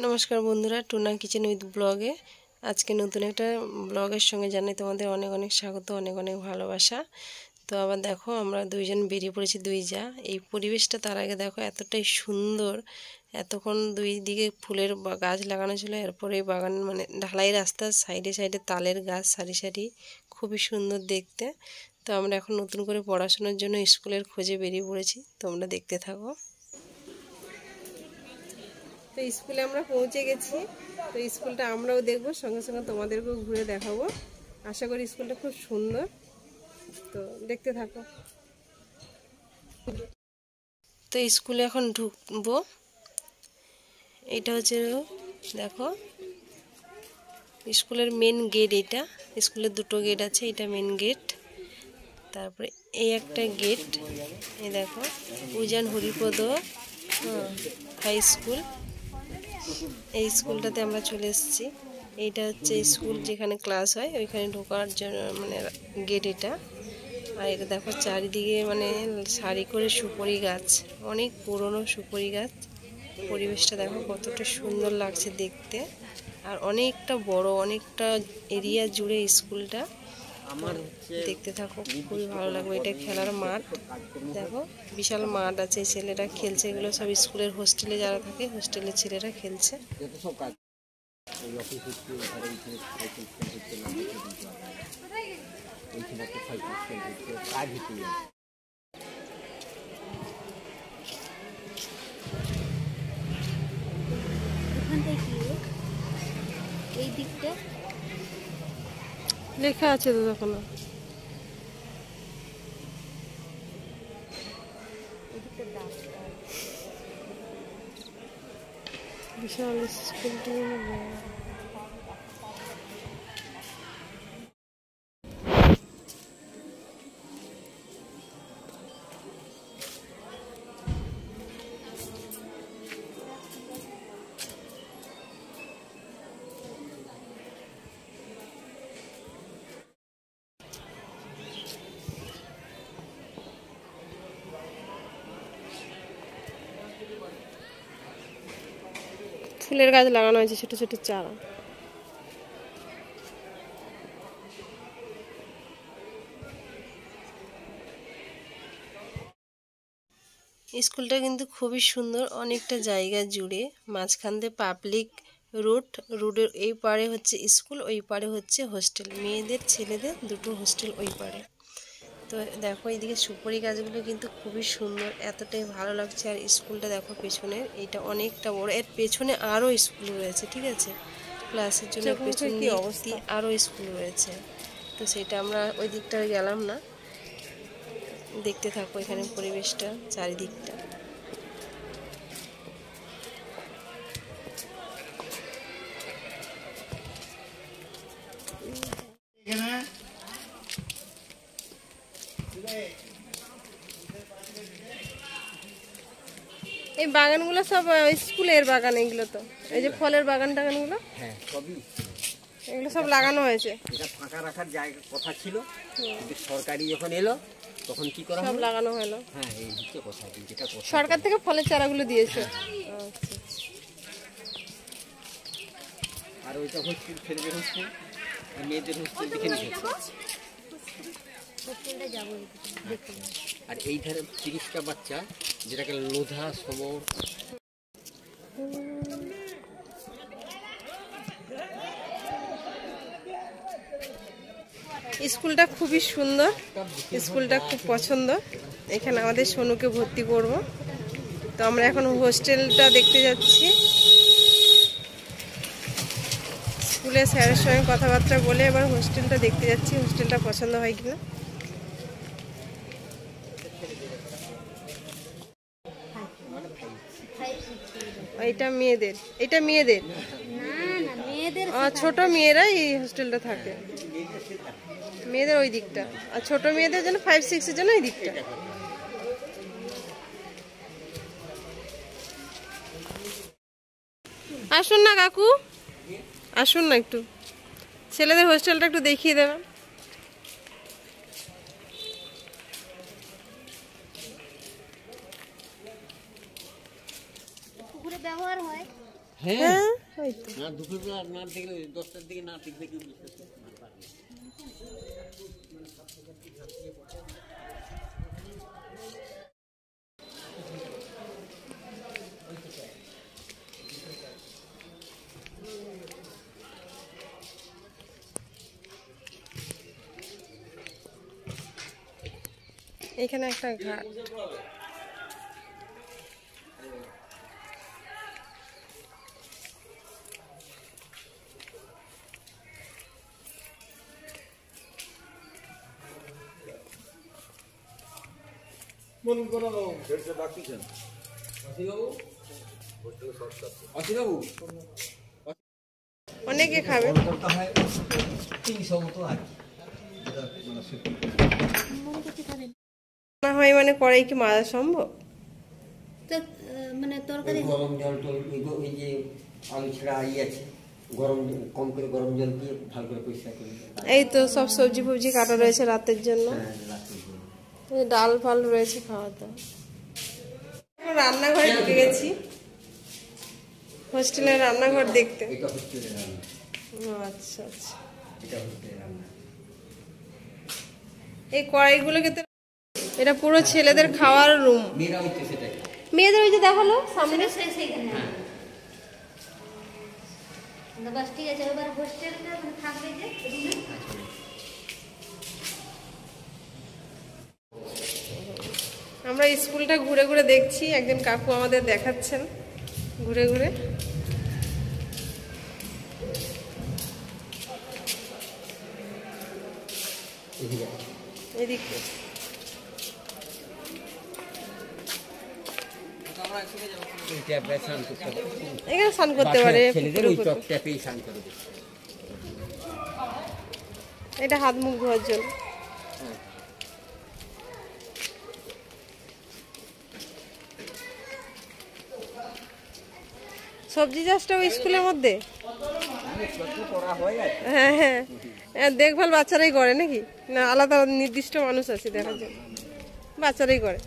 নমস্কার বন্ধুরা, tuna kitchen with ব্লগে আজকে নতুন একটা ব্লগের সঙ্গে জানাই তোমাদের অনেক অনেক স্বাগত, অনেক অনেক ভালোবাসা। তো আবার দেখো আমরা দুইজন বেরিয়ে পড়েছি, দুই যা। এই পরিবেশটা তার আগে দেখো এতটাই সুন্দর। এতক্ষণ দুই দিকে ফুলের গাছ লাগানো ছিল, এরপরে বাগান মানে ঢালাই রাস্তার সাইডে সাইডে তালের গাছ সারি সারি, খুবই সুন্দর দেখতে। তো আমরা এখন নতুন করে পড়াশোনার জন্য স্কুলের খোঁজে বেরিয়ে পড়েছি, তোমরা দেখতে থাকো। তো স্কুলে আমরা পৌঁছে গেছি। তো স্কুলটা আমরাও দেখবো, সঙ্গে সঙ্গে তোমাদেরকেও ঘুরে দেখাবো। আশা করি স্কুলটা খুব সুন্দর, তো দেখতে থাকো। তো স্কুলে এখন ঢুকবো। এটা হচ্ছে দেখো স্কুলের মেন গেট। এটা স্কুলের দুটো গেট আছে, এটা মেন গেট। তারপরে এই একটা গেট, এই দেখো উজান হরিপদ হাই স্কুল। এই স্কুলটাতে আমরা চলে এসেছি। এইটা হচ্ছে স্কুল যেখানে ক্লাস হয়, ওইখানে ঢোকার জন্য মানে গেট এটা। আর এটা দেখো চারিদিকে মানে সারি করে সুপারি গাছ, অনেক পুরনো সুপারি গাছ। পরিবেশটা দেখো কতটা সুন্দর লাগছে দেখতে। আর অনেকটা বড়, অনেকটা এরিয়া জুড়ে স্কুলটা। দেখতে থাকো, খুবই ভালো লাগবে। এটা খেলার মাঠ, দেখো বিশাল মাঠ আছে, ছেলেরা খেলছে। এগুলো সব স্কুলের হোস্টেলে যারা থাকে, হোস্টেলের ছেলেরা খেলছে। এই দিকটা লেখা আছে তো তখন। বিশাল স্কুলটি ফুলের গাছ লাগানো হয়েছে, ছোট ছোট চারা। স্কুলটা কিন্তু খুবই সুন্দর, অনেকটা জায়গা জুড়ে। মাঝখান দিয়ে পাবলিক রোডের এই পারে হচ্ছে স্কুল, ওই পারে হচ্ছে হোস্টেল, মেয়েদের ছেলেদের দুটো হোস্টেল ওই পারে। তো দেখো এইদিকে সুপারি গাছগুলো কিন্তু খুবই সুন্দর, এতটাই ভালো লাগছে। আর স্কুলটা দেখো পেছনের, এটা অনেকটা বড়। এর পেছনে আরও স্কুল রয়েছে, ঠিক আছে, ক্লাসের জন্য পেছন দিয়ে আরও স্কুল রয়েছে। তো সেটা আমরা ওই দিকটা গেলাম না। দেখতে থাকো এখানে পরিবেশটা, চারিদিকটা। এই বাগানগুলো সব স্কুলের বাগান, এগুলো তো এই যে ফলের বাগান টাগানগুলো, হ্যাঁ সবই এগুলো সব লাগানো হয়েছে। এটা ফাঁকা রাখার জায়গা কথা ছিল, কিন্তু সরকারি যখন এলো তখন কি করা সব লাগানো হলো। হ্যাঁ এই হচ্ছে কথা, যেটা সরকার থেকে ফলের চারাগুলো দিয়েছে। আর ওইটা হোস্টেল, ছেলেদের হোস্টেল, মেয়েদের হোস্টেল দেখে নিয়েছে। আর এই ধারে 30টা বাচ্চা, যেটাকে লোধা সবর। স্কুলটা খুবই সুন্দর, স্কুলটা খুব পছন্দ। এখানে আমাদের সোনুকে ভর্তি করব। তো আমরা এখন হোস্টেলটা দেখতে যাচ্ছি। স্কুলে স্যারের সঙ্গে কথাবার্তা বলে এবার হোস্টেলটা দেখতে যাচ্ছি, হোস্টেলটা পছন্দ হয় কিনা। এটা মেয়েদের, এটা মেয়েদের, ছোট মেয়েরা এই হোস্টেলটা থাকে, মেয়েদের ওই দিকটা। আর ছোট মেয়েদের জন্য 5-6 এর জন্য ওই দিকটা। আসুন না কাকু, আসুন না, একটু ছেলেদের হোস্টেলটা একটু দেখিয়ে দেবেন। পুকুরে ব্যবহার হয়। হ্যাঁ হ্যাঁ ওই তো। না দুপুরবেলা না দেখলে 10টার দিকে না দেখলে কি বিশ্বাস করবে? এখানে একটা ঘাট। অনেকে খাবে না হয়, মানে কড়াই কি মাজা সম্ভব? মানে তরকারি গরম জল টল ওই যে আলু ছেঁড়া আছে, গরম কম করে গরম জল দিয়ে ভালো করে পরিষ্কার করে এই তো সব সবজি ফবজি কাটা রয়েছে রাতের জন্য, এই ডাল ফাল রয়েছে খাওয়া দাওয়া। রান্নাঘরে ঢুকে গেছি, হোস্টেলের রান্নাঘর দেখতে। এটা হচ্ছে রান্না, আচ্ছা আচ্ছা। এটা হচ্ছে রান্না। এই কড়াইগুলোকে তো, এটা পুরো ছেলেদের খাওয়ার রুম। মেয়েরা হচ্ছে সেটাই। মেয়েদের ওই যে দেখালো সামনে, সেইখানে বাস ঠিক আছে। এবার হোস্টেলে মানে থাকবে যে রুমে। আমরা স্কুলটা ঘুরে ঘুরে দেখছি, একজন কাকু আমাদের দেখাচ্ছেন ঘুরে ঘুরে। এদিকে এখানে স্নান করতে পারে, ছেলেদের ওই টপ ট্যাপেই স্নান করে দেবে। এটা হাত মুখ ধোয়ার জন্য। সবজি চাষটা ওই স্কুলের মধ্যে? হ্যাঁ হ্যাঁ, দেখভাল বাচ্চারাই করে নাকি, না আলাদা নির্দিষ্ট মানুষ আছে দেখার জন্য? বাচ্চারাই করে।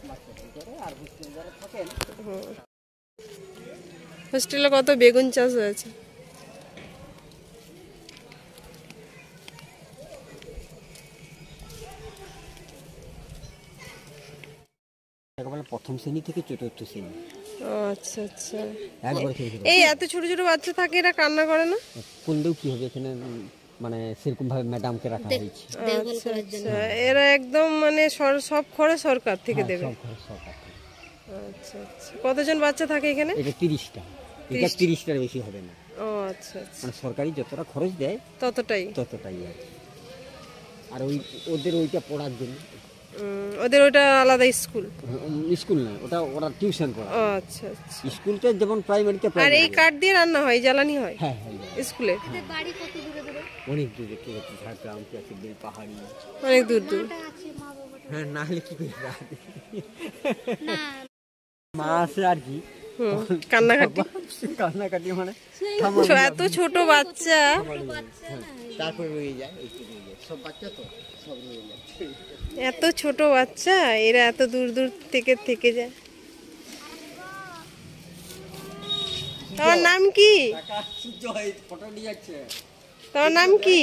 হোস্টেলে কত বেগুন চাষ হয়েছে। প্রথম শ্রেণী থেকে চতুর্থ শ্রেণী। ও আচ্ছা আচ্ছা। একবার এই এত ছোট ছোট বাচ্চা থাকে, এরা কান্না করে না? করলেও কি হবে, এখানে মানে সেরকম ভাবে ম্যাডামকে রাখা হয়েছে। আচ্ছা আচ্ছা, এরা একদম মানে সব খরচ সরকার থেকে দেবে? আচ্ছা আচ্ছা। কতজন বাচ্চা থাকে এখানে? এটা 30টা, এটা 30টার বেশি হবে না। ও আচ্ছা আচ্ছা, মানে সরকারি যতটা খরচ দেয় ততটাই। আর কি। আর ওই ওদের ওইটা পড়ার জন্য ওদের ওটা আলাদা স্কুল? স্কুল না, ওটা ওরা টিউশন পড়ায়। ও আচ্ছা আচ্ছা। স্কুলটা যেমন প্রাইমারিতে আর এই কাঠ দিয়ে রান্না হয়, জ্বালানি হয় হ্যাঁ হ্যাঁ স্কুলে? বাড়ি কত দূরে দূরে? অনেক দূরে, ঝাড়গ্রাম, চাচিল, পাহাড়ি, অনেক দূর দূর। আছে মা বাবাটা? হ্যাঁ, না হলে কি করে না মা আছে আর কি কান্নাকাটি মানে এত ছোট বাচ্চা। তারপরে রয়ে যায়, সব বাচ্চা তো সব রয়ে যায়। এত ছোট বাচ্চা, এরা এত দূর দূর থেকে যায়। তোমার নাম কি? তোমার নাম কি?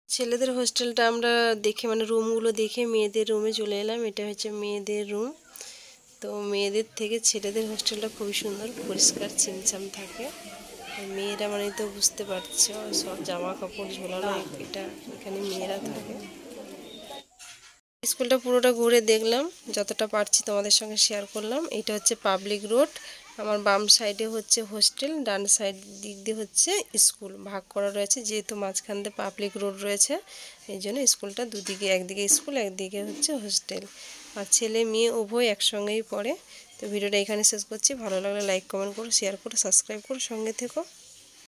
ছেলেদের হোস্টেলটা আমরা দেখে, মানে রুমগুলো দেখে মেয়েদের রুমে চলে এলাম। এটা হচ্ছে মেয়েদের রুম। তো মেয়েদের থেকে ছেলেদের হোস্টেলটা খুবই সুন্দর, পরিষ্কার চিমচাম থাকে। মেয়েরা মানে তো বুঝতে পারছো, সব জামা কাপড় ঝোলানো, এটা এখানে মেয়েরা থাকে। স্কুলটা পুরোটা ঘুরে দেখলাম, যতটা পারছি তোমাদের সঙ্গে শেয়ার করলাম। এটা হচ্ছে পাবলিক রোড, আমার বাম সাইডে হচ্ছে হোস্টেল, ডান সাইড দিক দিয়ে হচ্ছে স্কুল। ভাগ করা রয়েছে, যেহেতু মাঝখান দিয়ে পাবলিক রোড রয়েছে, এই জন্য স্কুলটা দুদিকে, একদিকে স্কুল একদিকে হচ্ছে হোস্টেল। আর ছেলে মেয়ে উভয় একসঙ্গেই পড়ে। তো ভিডিওটা এখানে শেষ করছি। ভালো লাগলে লাইক কমেন্ট করো, শেয়ার করো, সাবস্ক্রাইব করো, সঙ্গে থেকো।